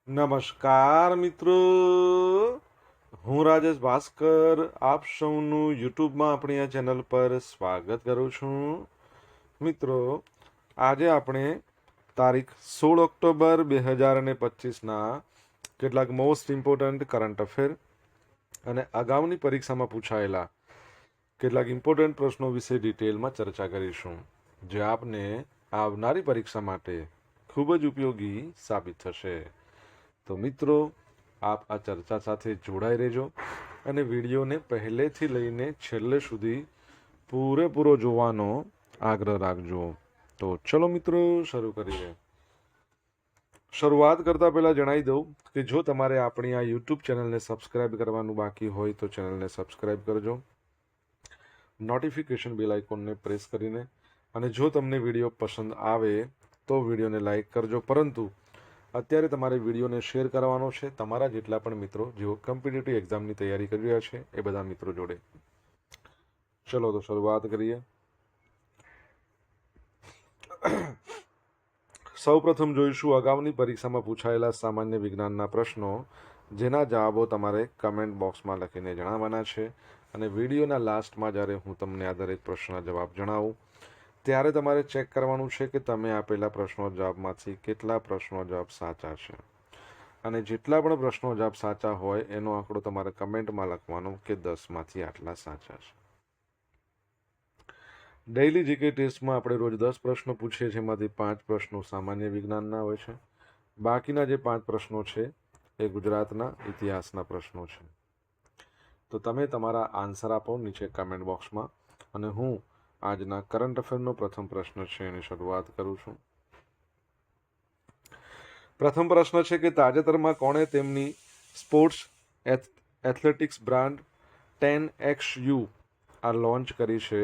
નમસ્કાર મિત્રો, હું રાજેશ ભાસ્કર આપ સૌનું યુટ્યુબમાં આપણી આ ચેનલ પર સ્વાગત કરું છું. મિત્રો, આજે આપણે તારીખ 16 ઓક્ટોબર 2025ના કેટલાક મોસ્ટ ઇમ્પોર્ટન્ટ કરંટ અફેર અને અગાઉની પરીક્ષામાં પૂછાયેલા કેટલાક ઇમ્પોર્ટન્ટ પ્રશ્નો વિશે ડિટેલમાં ચર્ચા કરીશું, જે આપને આવનારી પરીક્ષા માટે ખૂબ જ ઉપયોગી સાબિત થશે. તો મિત્રો, આપ આ ચર્ચા સાથે જોડાઈ રહેજો અને વિડીયોને પહેલેથી લઈને છેલ્લે સુધી પૂરેપૂરો જોવાનો આગ્રહ રાખજો. તો ચલો મિત્રો, શરૂ કરીએ. શરૂઆત કરતા પહેલા જણાવી દઉં કે જો તમારે આપણી આ યુટ્યુબ ચેનલને સબસ્ક્રાઇબ કરવાનું બાકી હોય તો ચેનલને સબસ્ક્રાઇબ કરજો, નોટિફિકેશન બેલ આઇકોનને પ્રેસ કરીને, અને જો તમને વિડીયો પસંદ આવે તો વિડીયોને લાઈક કરજો. પરંતુ અત્યારે તમારે વિડીયોને શેર કરવાનો છે તમારા જેટલા પણ મિત્રો જેઓ કોમ્પિટિટિવ એક્ઝામની તૈયારી કરી રહ્યા છે એ બધા મિત્રો જોડે. ચલો તો શરૂઆત કરીએ. સૌપ્રથમ જોઈશું અગાઉની પરીક્ષામાં પૂછાયેલા સામાન્ય વિજ્ઞાનના પ્રશ્નો, જેના જવાબો તમારે કમેન્ટ બોક્સમાં લખીને જણાવવાના છે. અને વિડીયોના લાસ્ટમાં જ્યારે હું તમને આ દરેક પ્રશ્નના જવાબ જણાવું ત્યારે તમારે ચેક કરવાનું છે કે તમે આપેલા પ્રશ્નો જવાબમાંથી કેટલા પ્રશ્નો જવાબ સાચા છે. અને જેટલા પણ પ્રશ્નો જવાબ સાચા હોય એનો આંકડો તમારે કમેન્ટમાં લખવાનો કે 10માંથી આટલા સાચા છે. ડેઇલી જીકે ટેસ્ટમાં આપણે રોજ 10 પ્રશ્નો પૂછીએ છીએ, એમાંથી 5 પ્રશ્નો સામાન્ય વિજ્ઞાનના હોય છે. બાકીના જે 5 પ્રશ્નો છે એ ગુજરાતના ઇતિહાસના પ્રશ્નો છે. તો તમે તમારા આન્સર આપો નીચે કમેન્ટ બોક્સમાં, અને હું આજના કરંટ અફેરનો પ્રથમ પ્રશ્ન છે એની શરૂઆત કરું છું. પ્રથમ પ્રશ્ન છે કે તાજેતરમાં કોણે તેમની સ્પોર્ટ્સ એથ્લેટિક્સ બ્રાન્ડ 10XU આ લોન્ચ કરી છે?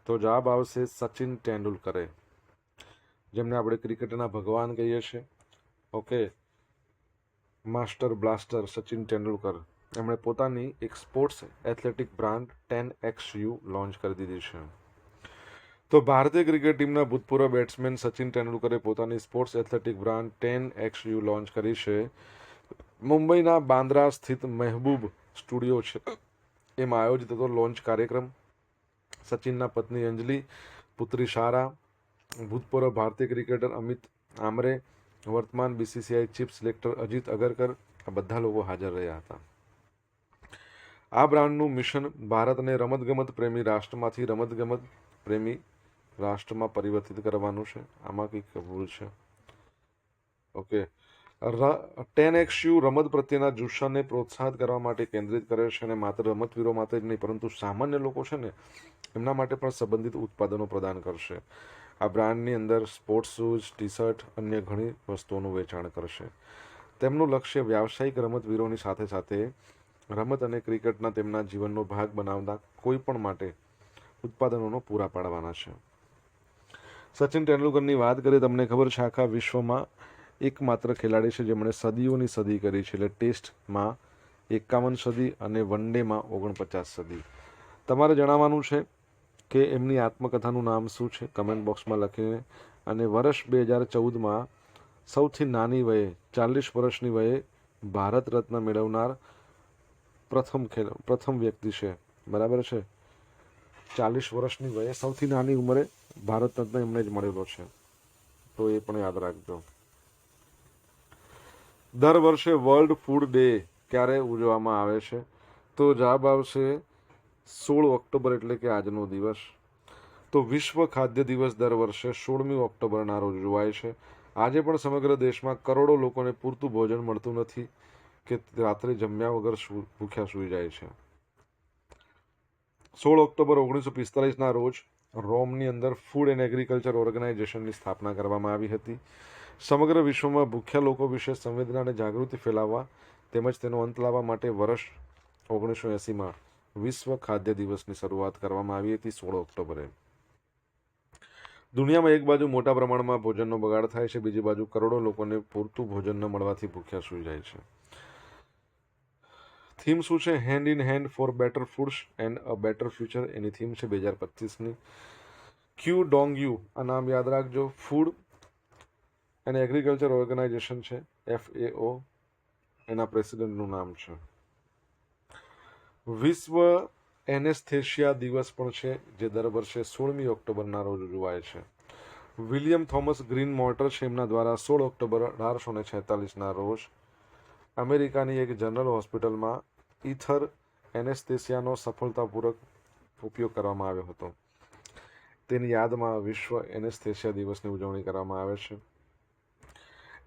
તો જવાબ આવશે સચિન તેંડુલકરે, જેમને આપણે ક્રિકેટના ભગવાન કહીએ છીએ. Okay, master blaster Sachin Tendulkar, એમણે પોતાની એક sports athletic brand 10XU launch કરી દીધી છે. તો ભારતીય ક્રિકેટ ટીમના ભૂતપૂર્વ બેટ્સમેન સચિન તેંડુલકરે પોતાની sports athletic brand 10XU launch કરી છે. મુંબઈના બાંદ્રા સ્થિત મહેબૂબ સ્ટુડિયો છે એમાં આયોજિત હતો લોન્ચ કાર્યક્રમ. સચિનના પત્ની અંજલિ, પુત્રી સારા, ભૂતપૂર્વ ભારતીય ક્રિકેટર અમિત આમરે, વર્તમાન BCCI ચીફ સિલેક્ટર અજીત અગરકર, આ બધા લોકો હાજર રહ્યા હતા. આ બ્રાન્ડનું મિશન ભારતને રમતગમત પ્રેમી રાષ્ટ્રમાંથી રમતગમત પ્રેમી રાષ્ટ્રમાં પરિવર્તિત કરવાનું છે. આમાં કંઈક ભૂલ છે. ઓકે, 10XU રમત પ્રત્યેના જુસ્સાને પ્રોત્સાહિત કરવા માટે કેન્દ્રિત કરે છે, અને માત્ર રમતવીરો માટે જ નહીં પરંતુ સામાન્ય લોકો છે ને એમના માટે પણ સંબંધિત ઉત્પાદનો પ્રદાન કરશે. આ બ્રાન્ડની અંદર સ્પોર્ટ્સ શૂઝ, ટી શર્ટ, અન્ય ઘણી વસ્તુઓનું વેચાણ કરશે. તેમનું લક્ષ્ય વ્યાવસાયિક રમતવીરોની સાથે સાથે રમત અને ક્રિકેટના તેમના જીવનનો ભાગ બનાવતા કોઈ પણ માટે ઉત્પાદનોનો પૂરા પાડવાના છે. સચિન તેંડુલકરની વાત કરીએ, તમને ખબર છે આખા વિશ્વમાં એકમાત્ર ખેલાડી છે જેમણે સદીઓની સદી કરી છે, એટલે ટેસ્ટમાં 51 સદી અને વન ડેમાં 49 સદી. તમારે જણાવવાનું છે કે એમની આત્મકથાનું નામ શું છે, કમેન્ટ બોક્સમાં લખીને. અને વર્ષ 2014માં સૌથી નાની વયે 40 વર્ષની વયે ભારત રત્ન મેળવનાર પ્રથમ વ્યક્તિ છે. બરાબર છે, 40 વર્ષની વયે સૌથી નાની ઉંમરે ભારત રત્ન એમને જ મળેલો છે, તો એ પણ યાદ રાખજો. દર વર્ષે વર્લ્ડ ફૂડ ડે ક્યારે ઉજવવામાં આવે છે? તો જવાબ આવશે 16 ઓક્ટોબર, એટલે કે આજનો દિવસ. તો વિશ્વ ખાદ્ય દિવસ દર વર્ષે 16મી ઓક્ટોબરના રોજ ઉજવાય છે. આજે પણ સમગ્ર દેશમાં કરોડો લોકોને પૂરતું ભોજન મળતું નથી કે રાત્રે જમ્યા વગર ભૂખ્યા સૂઈ જાય છે. 16 ઓક્ટોબર 1945ના રોજ રોમની અંદર ફૂડ એન્ડ એગ્રીકલ્ચર ઓર્ગેનાઇઝેશનની સ્થાપના કરવામાં આવી હતી. સમગ્ર વિશ્વમાં ભૂખ્યા લોકો વિશે સંવેદના અને જાગૃતિ ફેલાવવા તેમજ તેનો અંત લાવવા માટે વર્ષ 1980માં વિશ્વ ખાદ્ય દિવસની શરૂઆત કરવામાં આવી હતી 16 ઓક્ટોબરે. દુનિયામાં એક બાજુ મોટા પ્રમાણમાં ભોજનનો બગાડ થાય છે, બીજી બાજુ કરોડો લોકોને પૂરતું ભોજન ન મળવાથી ભૂખ્યા સૂઈ જાય છે. થીમ શું છે? Hand in hand for better foods and a better future. એની થીમ છે 2025ની. ક્યુ ડોંગ યુ, આ નામ યાદ રાખજો. ફૂડ એન્ડ એગ્રીકલ્ચર ઓર્ગેનાઇઝેશન છે, FAO. એના પ્રેસિડેન્ટનું નામ છે. વિશ્વ એનેસ્થેશિયા દિવસ પણ છે, જે દર વર્ષે 16મી ઓક્ટોબરના રોજ ઉજવાય છે. વિલિયમ થોમસ ગ્રીન મોર્ટર છે, એમના દ્વારા 16 ઓક્ટોબર 1846ના રોજ અમેરિકાની એક જનરલ હોસ્પિટલમાં ઇથર એનેસ્થેસિયાનો સફળતાપૂર્વક ઉપયોગ કરવામાં આવ્યો હતો. તેની યાદમાં વિશ્વ એનેસ્થેસિયા દિવસની ઉજવણી કરવામાં આવે છે.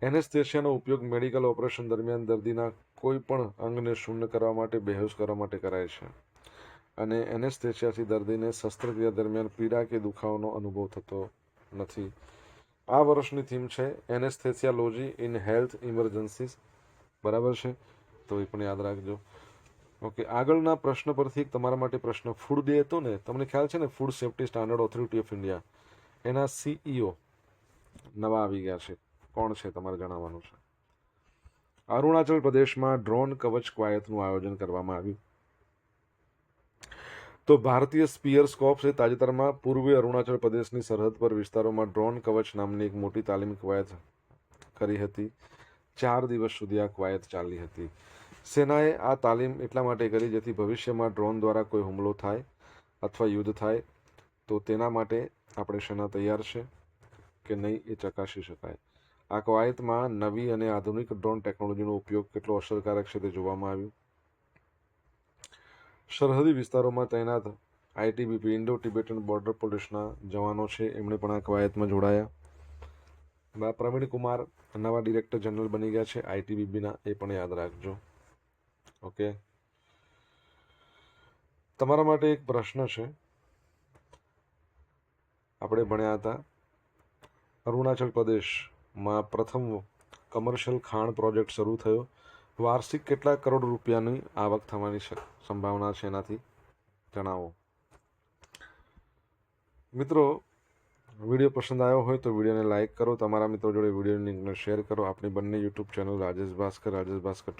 એનેસ્થેસિયાનો ઉપયોગ મેડિકલ ઓપરેશન દરમિયાન દર્દીના કોઈ પણ અંગને શૂન્ય કરવા માટે, બેહોશ કરવા માટે કરાય છે. અને એનેસ્થેસિયાથી દર્દીને શસ્ત્રક્રિયા દરમિયાન પીડા કે દુખાવાનો અનુભવ થતો નથી. આ વર્ષની થીમ છે એનેસ્થેસિયોલોજી ઇન હેલ્થ ઇમરજન્સીસ. બરાબર છે, તો એ પણ યાદ રાખજો. ઓકે, આગળના પ્રશ્ન પરથી તમારા માટે પ્રશ્ન. ફૂડ ડે હતો ને, તમને ખ્યાલ છે ને, food safety standard authority of India, એના CEO નવા આવી ગયા છે. કોણ છે તમારે જણાવવાનું છે. અરુણાચલ પ્રદેશમાં ડ્રોન કવચ કવાયતનું આયોજન કરવામાં આવ્યું. તો ભારતીય સ્પીયર્સ કોર્પ્સે તાજેતરમાં પૂર્વીય અરુણાચલ પ્રદેશની સરહદ પર વિસ્તારોમાં ડ્રોન કવચ નામની એક મોટી તાલીમ કવાયત કરી હતી. 4 દિવસ સુધી આ કવાયત ચાલી હતી. સેનાએ આ તાલીમ એટલા માટે કરી જેથી ભવિષ્યમાં ડ્રોન દ્વારા કોઈ હુમલો થાય અથવા યુદ્ધ થાય તો તેના માટે આપણે સેના તૈયાર છે કે નહીં એ ચકાસી શકાય. આ કવાયતમાં નવી અને આધુનિક ડ્રોન ટેકનોલોજીનો ઉપયોગ કેટલો અસરકારક છે તે જોવામાં આવ્યું. સરહદી વિસ્તારોમાં તૈનાત ITBP ઇન્ડો ટિબેટન બોર્ડર પોલીસના જવાનો છે, એમણે પણ આ કવાયતમાં જોડાયા. પ્રવીણ કુમાર નવા ડિરેક્ટર જનરલ બની ગયા છે ITBPના, એ પણ યાદ રાખજો. ઓકે, તમારા માટે એક પ્રશ્ન છે. આપણે ભણ્યા હતા અરુણાચલ પ્રદેશમાં પ્રથમ કમર્શિયલ ખાણ પ્રોજેક્ટ શરૂ થયો. વાર્ષિક કેટલા કરોડ રૂપિયાની આવક થવાની સંભાવના છે, એનાથી જણાવો. મિત્રો, વિડીયો પસંદ આવ્યો હોય તો વિડીયોને લાઇક કરો, તમારા મિત્રો જોડે વિડીયોની લિંકને શેર કરો. આપણી બંને યુટ્યુબ ચેનલ રાજેશ ભાસ્કર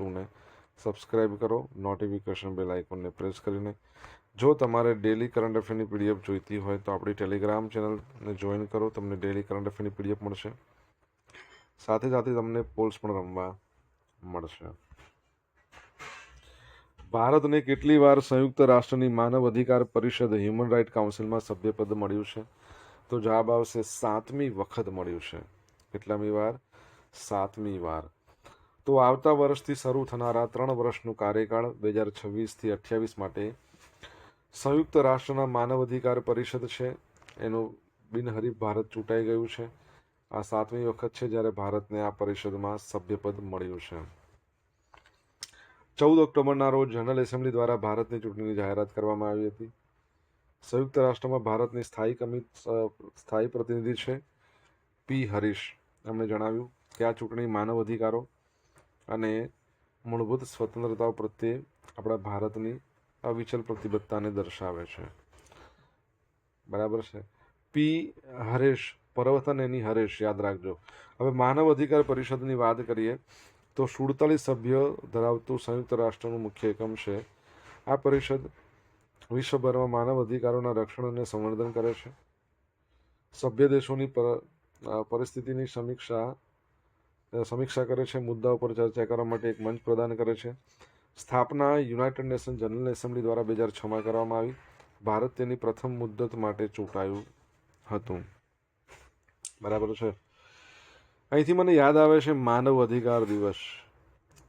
2ને સબસ્ક્રાઇબ કરો, નોટિફિકેશન બેલ આઇકોનને પ્રેસ કરીને. જો તમારે ડેલી કરંટ અફેરની PDF જોઈતી હોય તો આપણી ટેલિગ્રામ ચેનલને જોઈન કરો, તમને ડેલી કરંટ અફેરની PDF મળશે. સાથે સાથે તમને પોલ્સ પણ રમવા મળશે. ભારતને કેટલી વાર સંયુક્ત રાષ્ટ્રની માનવ અધિકાર પરિષદ હ્યુમન રાઇટ કાઉન્સિલમાં સભ્યપદ મળ્યું છે? તો જવાબ આવશે 7મી વખત મળ્યું છે. કેટલામી વાર? 7મી વાર. તો આવતા વર્ષથી શરૂ થનારા 3 વર્ષનું કાર્યકાળ 2026થી 28 માટે સંયુક્ત રાષ્ટ્રના માનવ અધિકાર પરિષદ છે, એનું બિનહરીફ ભારત ચૂંટાઈ ગયું છે. આ 7મી વખત છે જ્યારે ભારતને આ પરિષદમાં સભ્યપદ મળ્યું છે. 14 ઓક્ટોબરના રોજ જનરલ એસેમ્બલી દ્વારા ભારતની ચૂંટણીની જાહેરાત કરવામાં આવી હતી. સંયુક્ત રાષ્ટ્રમાં ભારતની સ્થાયી પ્રતિનિધિ છે P. હરીશ. એમણે જણાવ્યું કે આ ચૂંટણી માનવ અધિકારો અને મૂળભૂત સ્વતંત્રતાઓ પ્રત્યે આપણા ભારતની અવિચલ પ્રતિબદ્ધતાને દર્શાવે છે. બરાબર છે. P. હરેશ, પર્વતન એની હરેશ, યાદ રાખજો. હવે માનવ અધિકાર પરિષદની વાત કરીએ તો 47 સભ્યો ધરાવતું સંયુક્ત રાષ્ટ્રનું મુખ્ય એકમ છે. આ પરિષદ વિશ્વભરમાં માનવ અધિકારોના રક્ષણ અને સંવર્ધન કરે છે. સભ્ય દેશોની પરિસ્થિતિની સમીક્ષા કરે છે, મુદ્દાઓ પર ચર્ચા કરવા માટે એક મંચ પ્રદાન કરે છે. સ્થાપના યુનાઇટેડ નેશન જનરલ એસેમ્બલી દ્વારા 2006માં કરવામાં આવી. ભારત તેની પ્રથમ મુદ્દત માટે ચૂંટાયું હતું. બરાબર છે. અહીંથી મને યાદ આવે છે માનવ અધિકાર દિવસ.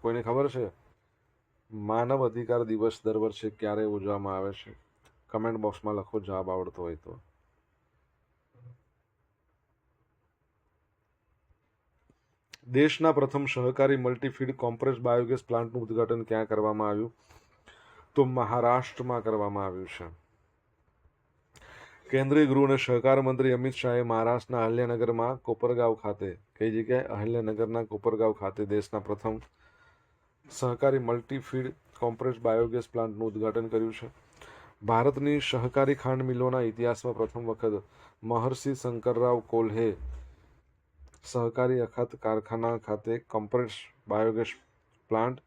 કોઈને ખબર છે માનવ અધિકાર દિવસ દર વર્ષે ક્યારે ઉજવવામાં આવે છે? કમેન્ટ બોક્સમાં લખો, જવાબ આવડતો હોય તો. દેશના પ્રથમ સહકારી મલ્ટીફીડ કોમ્પ્રેસ બાયોગેસ પ્લાન્ટનું ઉદ્ઘાટન ક્યાં કરવામાં આવ્યું? તો મહારાષ્ટ્રમાં કરવામાં આવ્યું છે. કેન્દ્રીય ગૃહ અને સહકાર મંત્રી અમિત શાહે મહારાષ્ટ્રના અહલ્યાનગરમાં કોપરગાંવ ખાતે, કઈ જગ્યાએ? અહલ્યાનગરના કોપરગાંવ ખાતે દેશના પ્રથમ સહકારી મલ્ટીફીડ કોમ્પ્રેસ બાયોગેસ પ્લાન્ટનું ઉદ્ઘાટન કર્યું છે. ભારતની સહકારી ખાંડ મિલોના ઇતિહાસમાં પ્રથમ વખત મહર્ષિ શંકરરાવ કોલ્હે સહકારી અખાત કારખાના ખાતે કોમ્પ્રેસ બાયોગેસ પ્લાન્ટ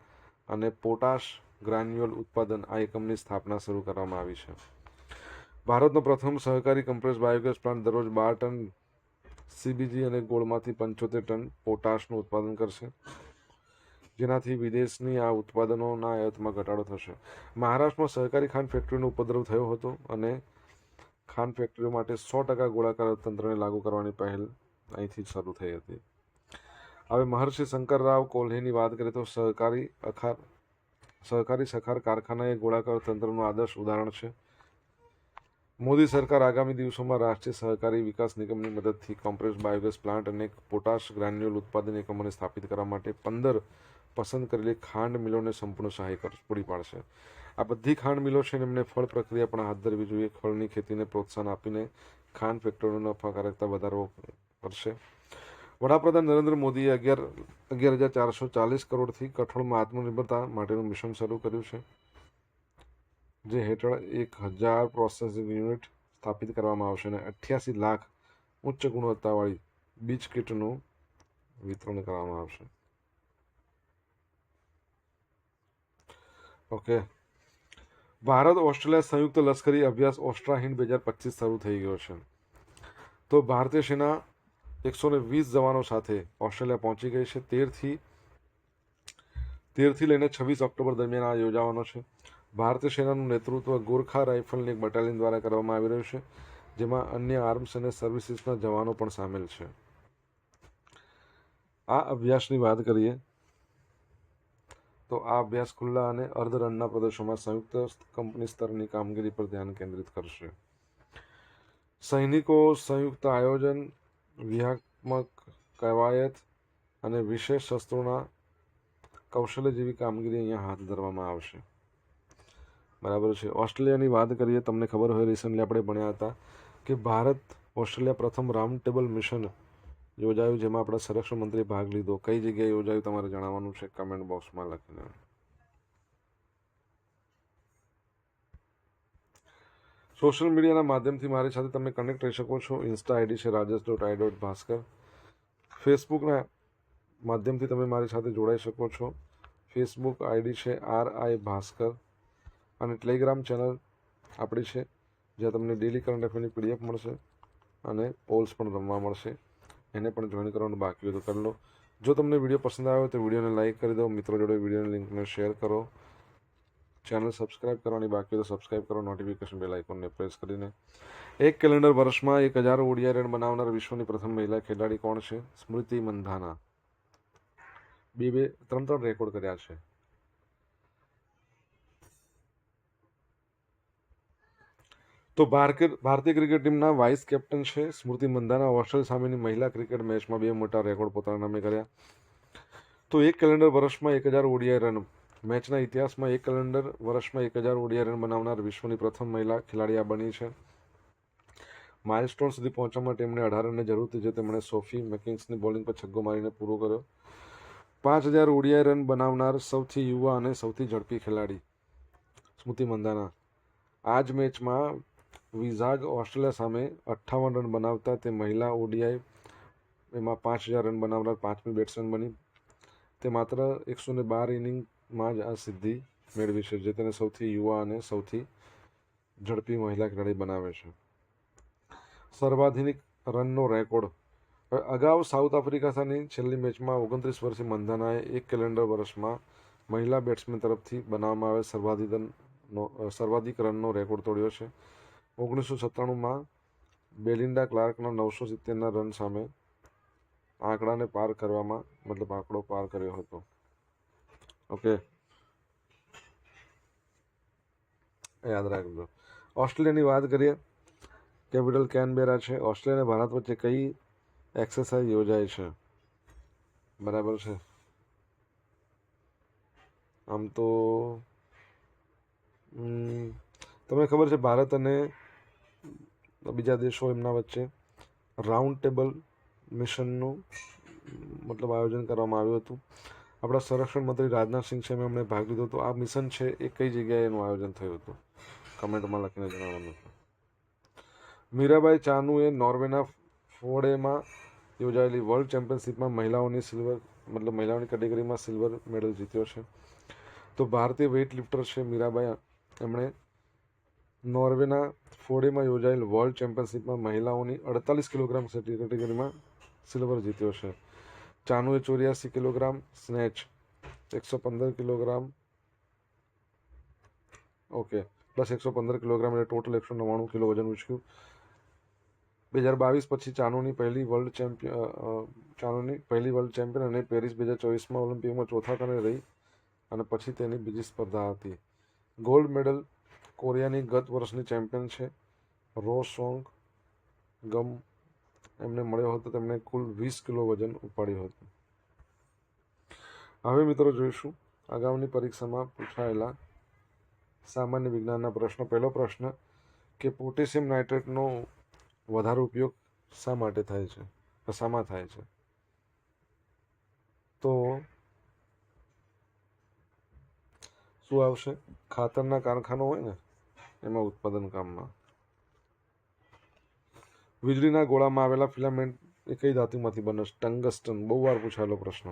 અને પોટાશ ગ્રાન્યુઅલ ઉત્પાદન આ એકમની સ્થાપના શરૂ કરવામાં આવી છે. ભારતનો પ્રથમ સહકારી કોમ્પ્રેસ બાયોગેસ પ્લાન્ટ દરરોજ 12 ટન CBG અને ગોળમાંથી 75 ટન પોટાશનું ઉત્પાદન કરશે. જેનાથી વિદેશની આ ઉત્પાદનોના આયાતમાં ઘટાડો થશે. મહારાષ્ટ્રમાં સહકારી ખાંડ ફેક્ટરીનો ઉપદ્રવ થયો હતો અને ખાંડ ફેક્ટરીઓ માટે 100% ગોળાકાર અર્થતંત્રને લાગુ કરવાની પહેલ અહીંથી શરૂ થઈ હતી. હવે મહર્ષિ શંકરરાવ કોલ્હેની વાત કરીએ તો સહકારી સખાર કારખાના એ ગોળાકાર તંત્રનું આદર્શ ઉદાહરણ છે. મોદી સરકાર આગામી દિવસોમાં રાષ્ટ્રીય સહકારી વિકાસ નિગમની મદદથી કોમ્પ્રેસ્ડ બાયોગેસ પ્લાન્ટ અને પોટાશ ગ્રાન્યુલ ઉત્પાદન એકમોને સ્થાપિત કરવા માટે 15 પસંદ કરેલી ખાંડ મિલોને સંપૂર્ણ સહાય પૂરી પાડશે. આ બધી ખાંડ મિલો છે એમને ફળ પ્રક્રિયા પણ હાથ ધરવી જોઈએ. ફળની ખેતીને પ્રોત્સાહન આપીને ખાંડ ફેક્ટરીઓની નફાકારકતા વધારવો પડશે. વડાપ્રધાન નરેન્દ્ર મોદીએ 11,440 કરોડથી કઠોળમાં આત્મનિર્ભરતા માટેનું મિશન શરૂ કર્યું છે, જે હેઠળ 1,000 પ્રોસેસિંગ યુનિટ સ્થાપિત કરવામાં આવશે અને 88 લાખ ઉચ્ચ ગુણવત્તાવાળી બીજ કીટનું વિતરણ કરવામાં આવશે. ઓકે, ભારત ઓસ્ટ્રેલિયા સંયુક્ત લશ્કરી અભ્યાસ ઓસ્ટ્રાહિન્ડ 2025 શરૂ થઈ ગયો છે. તો ભારતીય સેના 120 જવાનો સાથે ઓસ્ટ્રેલિયા પહોંચી ગઈ છે. 13થી લઈને 26 ઓક્ટોબર દરમિયાન આ યોજાવાનો છે. ભારતીય સેનાનું નેતૃત્વ ગોરખા રાઇફલની એક બટાલિયન દ્વારા કરવામાં આવી રહ્યું છે, જેમાં અન્ય આર્મ્સ અને સર્વિસીસના જવાનો પણ સામેલ છે. આ અભ્યાસની વાત કરીએ તો આ અભ્યાસ ખુલ્લા અને અર્ધ રણના પ્રદેશોમાં સંયુક્ત કંપની સ્તરની કામગીરી પર ધ્યાન કેન્દ્રિત કરશે. સૈનિકો સંયુક્ત આયોજન, વ્યૂહાત્મક કવાયત અને વિશેષ શસ્ત્રોના કૌશલ્ય જેવી કામગીરી અહીંયા હાથ ધરવામાં આવશે. બરાબર છે. ઓસ્ટ્રેલિયાની વાત કરીએ, તમને ખબર હોય રિસન્ટલી આપણે ભણ્યા હતા કે ભારત ઓસ્ટ્રેલિયા પ્રથમ રાઉન્ડ ટેબલ મિશન યોજાયું, જેમાં આપણા સંરક્ષણ મંત્રીએ ભાગ લીધો. કઈ જગ્યાએ યોજાયું તમારે જણાવવાનું છે કમેન્ટ બોક્સમાં લખીને. સોશિયલ મીડિયાના માધ્યમથી મારી સાથે તમે કનેક્ટ રહી શકો છો. ઇન્સ્ટા આઈડી છે rajesh.i.bhaskar. ફેસબુકના માધ્યમથી તમે મારી સાથે જોડાઈ શકો છો. ફેસબુક આઈડી છે RI ભાસ્કર અને ટેલિગ્રામ ચેનલ આપણી છે, જ્યાં તમને ડેલી કરંટ અફેરની PDF મળશે અને પોલ્સ પણ રમવા મળશે. એને પણ જોઈન કરવાનું બાકી હોય તો કરી લો. જો તમને વિડીયો પસંદ આવ્યો તો વિડીયોને લાઇક કરી દો, મિત્રો જોડે વિડીયોની લિંકને શેર કરો. ચેનલ સબસ્ક્રાઇબ કરવાની બાકી હોય તો સબસ્ક્રાઇબ કરો, નોટિફિકેશન બેલ આઇકોનને પ્રેસ કરીને. એક કેલેન્ડર વર્ષમાં 1000 ODI રન બનાવનાર વિશ્વની પ્રથમ મહિલા ખેલાડી કોણ છે? સ્મૃતિ મંધાના. 3 રેકોર્ડ કર્યા છે. તો ભારતીય ક્રિકેટ ટીમના વાઇસ કેપ્ટન છે સ્મૃતિ મંધાના. ઓસ્ટ્રેલિયા સામેની મહિલા ક્રિકેટ મેચમાં 2 મોટા રેકોર્ડ પોતાના નામે કર્યા. તો એક કેલેન્ડર વર્ષમાં 1000 ODI રન. મેચના ઇતિહાસમાં એક કેલેન્ડર વર્ષમાં 1000 ODI રન બનાવનાર વિશ્વની પ્રથમ મહિલા ખેલાડી આ બની છે. માઇલસ્ટોન સુધી પહોંચવા માટે તેમણે 18 રનની જરૂર હતી, જે તેમણે સોફી મેકિન્સની બોલિંગ પર છગ્ગો મારીને પૂરો કર્યો. 5000 ODI રન બનાવનાર સૌથી યુવા અને સૌથી ઝડપી ખેલાડી સ્મૃતિ મંધાના. આ જ મેચમાં વિઝાગ ઓસ્ટ્રેલિયા સામે 58 રન બનાવતા તે મહિલા ODI એમાં 5000 રન બનાવનાર 5મી બેટ્સમેન બની. તે માત્ર 112 ઇનિંગમાં જ આ સિદ્ધિ મેળવી છે, જે તેને સૌથી યુવા અને સૌથી ઝડપી મહિલા ખેલાડી બનાવે છે. સર્વાધિક રનનો રેકોર્ડ. અગાઉ સાઉથ આફ્રિકા સામેની છેલ્લી મેચમાં 29 વર્ષીય મંધાનાએ એક કેલેન્ડર વર્ષમાં મહિલા બેટ્સમેન તરફથી બનાવવામાં આવેલ સર્વાધિક રનનો રેકોર્ડ તોડ્યો છે. 1997માં બેલિન્ડા ક્લાર્કના 970ના રન સામે આંકડો પાર કર્યો હતો. ઓકે, યાદ રાખજો. ઓસ્ટ્રેલિયાની વાત કરીએ, કેપિટલ કેનબેરા છે. ઓસ્ટ્રેલિયા અને ભારત વચ્ચે કઈ એક્સરસાઇઝ યોજાય છે? બરાબર છે. આમ તો તમને ખબર છે ભારત અને બીજા દેશો એમના વચ્ચે રાઉન્ડ ટેબલ મિશનનું આયોજન કરવામાં આવ્યું હતું. આપણા સંરક્ષણ મંત્રી રાજનાથસિંહ છે, એમણે ભાગ લીધો હતો. આ મિશન છે એ કઈ જગ્યાએ એનું આયોજન થયું હતું? કમેન્ટમાં લખીને જણાવવાનું છે. મીરાબાઈ ચાનુએ નોર્વેના ફોર્ડેમાં યોજાયેલી વર્લ્ડ ચેમ્પિયનશિપમાં મહિલાઓની કેટેગરીમાં સિલ્વર મેડલ જીત્યો છે. તો ભારતીય વેઇટ લિફ્ટર છે મીરાબાઈ. એમણે નોર્વેના ફોર્ડેમાં યોજાયેલ વર્લ્ડ ચેમ્પિયનશિપમાં મહિલાઓની 48 કિલોગ્રામ કેટેગરીમાં સિલ્વર જીત્યો છે. ચાનુએ 84 kilogram snatch 115 kilogram, okay, plus 115 kilogram એટલે ટોટલ 199 કિલો વજન ઉચક્યું. 2022 પછી ચાનુની પહેલી વર્લ્ડ ચેમ્પિયન અને પેરિસ 2024માં ઓલિમ્પિકમાં ચોથા સ્થાને રહી અને પછી તેની બીજી સ્પર્ધા હતી. ગોલ્ડ મેડલ કોરિયાની ગત વર્ષની ચેમ્પિયન છે રો સોંગ ગમ, એમને મળ્યો હતો. તેમણે કુલ 20 કિલો વજન ઉપાડ્યું હતું. હવે મિત્રો જોઈશું અગાઉની પરીક્ષામાં પૂછાયેલા સામાન્ય વિજ્ઞાનના પ્રશ્નો. પહેલો પ્રશ્ન કે પોટેશિયમ નાઇટ્રેટનો વધારે ઉપયોગ શા માટે થાય છે, શામાં થાય છે? તો શું આવશે? ખાતરના કારખાનો હોય ને એમાં ઉત્પાદન કામમાં. વીજળીના ગોળામાં આવેલા ફિલામેન્ટ એ કઈ ધાતુમાંથી બને છે? ટંગસ્ટન, બહુ વાર પૂછાયેલો પ્રશ્ન.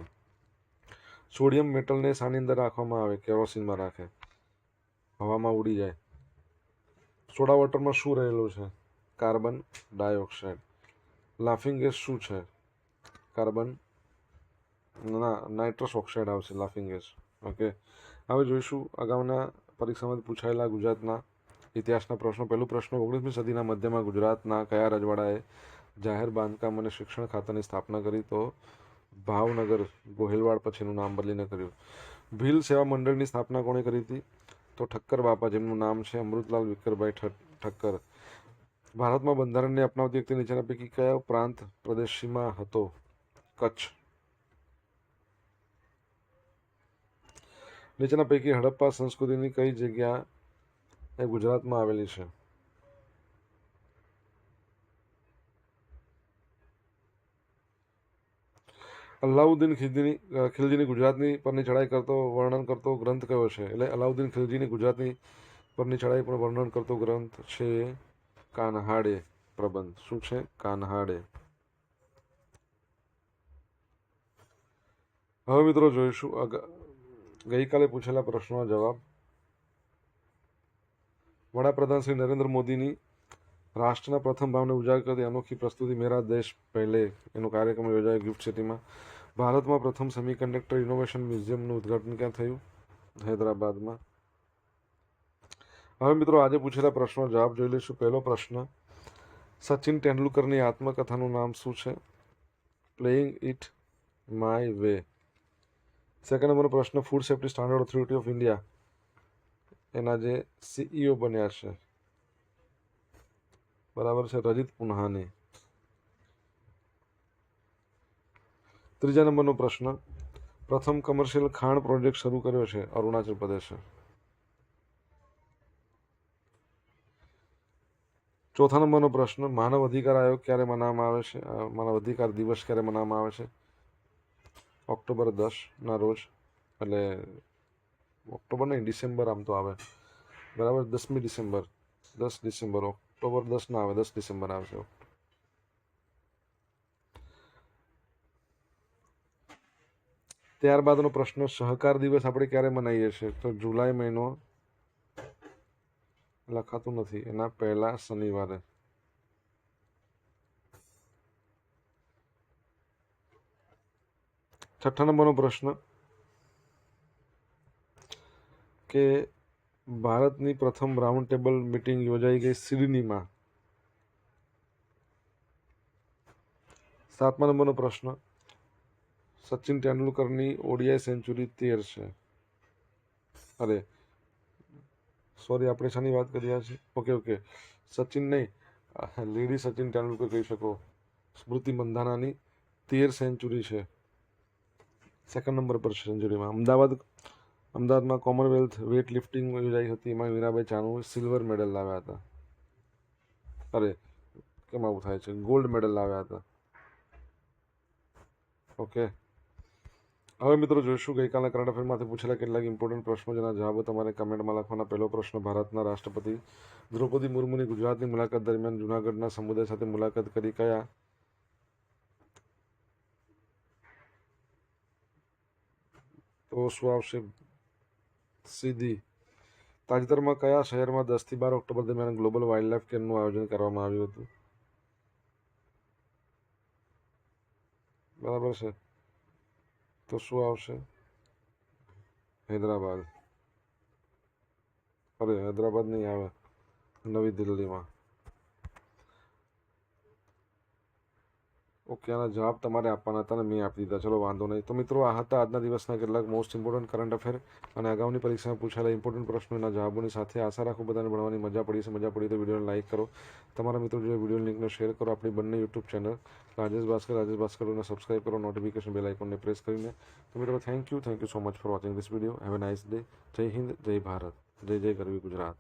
સોડિયમ મેટલને શાની અંદર રાખવામાં આવે? કેરોસીનમાં રાખે, હવામાં ઉડી જાય. સોડા વોટરમાં શું રહેલું છે? Carbon dioxide. લાફિંગ ગેસ શું છે? કાર્બન નાઇટ્રસ ઓક્સાઇડ આવશે લાફિંગ ગેસ. ઓકે, હવે જોઈશું અગાઉના પરીક્ષામાંથી પૂછાયેલા ગુજરાતના ઇતિહાસના પ્રશ્નો. પહેલો પ્રશ્ન, 19મી સદીના મધ્યમાં ગુજરાતના કયા રજવાડાએ જાહેર બાંધકામ અને શિક્ષણ ખાતાની સ્થાપના કરી? તો ભાવનગર, ગોહિલવાડ પછીનું નામ બદલીને કર્યું. ભીલ સેવા મંડળની સ્થાપના કોણે કરી હતી? તો ઠક્કર બાપા, જેમનું નામ છે અમૃતલાલ વિક્કરભાઈ ઠક્કર. ભારતમાં બંધારણને અપનાવતી વ્યક્તિ નીચેના પૈકી કયા પ્રાંત પ્રદેશમાં હતો? કચ્છ. નીચેના પૈકી હડપ્પા સંસ્કૃતિની કઈ જગ્યા એ ગુજરાતમાં આવેલી છે? અલાઉદ્દીન ખિલજીની ગુજરાતની પરની ચડાઈ કરતો વર્ણન કરતો ગ્રંથ કયો છે? એટલે અલાઉદ્દીન ખિલજીની ગુજરાતની પરની ચડાઈ પર વર્ણન કરતો ગ્રંથ છે કાન્હાડે પ્રબંધ. શું છે? કાન્હાડે. હવે મિત્રો જોઈશું ગઈકાલે પૂછેલા પ્રશ્નોના જવાબ. વડાપ્રધાન શ્રી નરેન્દ્ર મોદીની રાષ્ટ્રના પ્રથમ ભાવને ઉજાગર કરતી અનોખી પ્રસ્તુતિ મેરા દેશ પહેલે એનો કાર્યક્રમ યોજાયો ગિફ્ટ સિટીમાં. ભારતમાં પ્રથમ સેમિકન્ડક્ટર ઇનોવેશન મ્યુઝિયમનું ઉદ્ઘાટન ક્યાં થયું? હૈદરાબાદમાં. હવે મિત્રો આજે પૂછેલા પ્રશ્નો જવાબ જોઈ લઈશું. પહેલો પ્રશ્ન, સચિન તેંડુલકરની આત્મકથાનું નામ શું છે? Playing it my way. Second નંબરનો પ્રશ્ન, food safety standard authority of India એના જે સીઈઓ બન્યા છે, બરાબર છે, રજિત પુન્હાની. ત્રીજા નંબરનો પ્રશ્ન, પ્રથમ કમર્શિયલ ખાણ પ્રોજેક્ટ શરૂ કર્યો છે? અરુણાચલ પ્રદેશે. ચોથા નંબરનો પ્રશ્ન, માનવ અધિકાર આયોગ ક્યારે મનાવવામાં આવે છે? માનવ અધિકાર દિવસ ક્યારે મનાવવામાં આવે છે? ઓક્ટોબર 10ના રોજ. એટલે ઓક્ટોબર નહીં, ડિસેમ્બર આમ તો આવે, બરાબર, 10મી ડિસેમ્બર. 10 ડિસેમ્બર, ઓક્ટોબર 10 ના આવે, 10 ડિસેમ્બર આવશે. ત્યારબાદનો પ્રશ્ન, સહકાર દિવસ આપણે ક્યારે મનાવીએ છીએ? તો જુલાઈ મહિનો, લખાતું નથી, એના પહેલા શનિવારે. છઠ્ઠા નંબરનો પ્રશ્ન કે ભારતની પ્રથમ રાઉન્ડ ટેબલ મીટિંગ યોજાઈ ગઈ સિડનીમાં. સાતમા નંબરનો પ્રશ્ન, સચિન તેંડુલકરની ઓડીઆઈ સેન્ચુરી 13 છે. અરે સોરી, આપણે શાની વાત કરી રહ્યા છીએ? ઓકે, સચિન નહીં, લેડી સચિન તેંડુલકર કહી શકો. સ્મૃતિ મંધાનાની 13 સેન્ચુરી છે. સેકન્ડ નંબર પર સેન્ચુરીમાં. અમદાવાદમાં કોમનવેલ્થ વેઇટ લિફ્ટિંગ યોજાઈ હતી, એમાં મીરાબાઈ ચાનુ સિલ્વર મેડલ લાવ્યા હતા. અરે કેમ આવું થાય છે? ગોલ્ડ મેડલ લાવ્યા હતા. ઓકે, હવે મિત્રો જોઈશું ગઈકાલના કરંટ અફેરમાંથી પૂછેલા કેટલાક ઇમ્પોર્ટન્ટ પ્રશ્નો, જેના જવાબો તમારે કમેન્ટમાં લખવાના. પહેલો પ્રશ્ન, ભારતના રાષ્ટ્રપતિ દ્રૌપદી મુર્મુની ગુજરાતની મુલાકાત દરમિયાન જૂનાગઢના સમુદાય સાથે મુલાકાત કરી. કયા? તો શું આવશે? સીધી. તાજેતરમાં કયા શહેરમાં 10 થી 12 ઓક્ટોબર દરમિયાન ગ્લોબલ વાઇલ્ડ લાઇફ કેમ્પનું આયોજન કરવામાં આવ્યું હતું? બરાબર છે, તો શું આવશે? હૈદરાબાદ. અરે હૈદરાબાદ નહીં આવે, નવી દિલ્હીમાં. ઓકે, આના જવાબ તમારે આપવાના હતા ને મેં આપી દીધા. ચલો વાંધો નહીં. તો મિત્રો, આ હતા આજના દિવસના કેટલાક મોસ્ટ ઇમ્પોર્ટન્ટ કરંટ અફેર અને અગાઉની પરીક્ષામાં પૂછાયેલા ઇમ્પોર્ટન્ટ પ્રશ્નોના જવાબોની સાથે. આશા રાખું બધાને ભણવાની મજા પડી છે. મજા પડી તો વિડીયોને લાઇક કરો, તમારા મિત્રો જોડે વિડીયો લિંકને શેર કરો. આપણી બંને યુટ્યુબ ચેનલ રાજેશ ભાસ્કરને સબસ્ક્રાઇબ કરો, નોટિફિકેશન બેલ આઇકોનને પ્રેસ કરીને. તો મિત્રો, thank you so much for watching this video. Have a nice day. જય હિન્દ, જય ભારત, જય જય ગરવી ગુજરાત.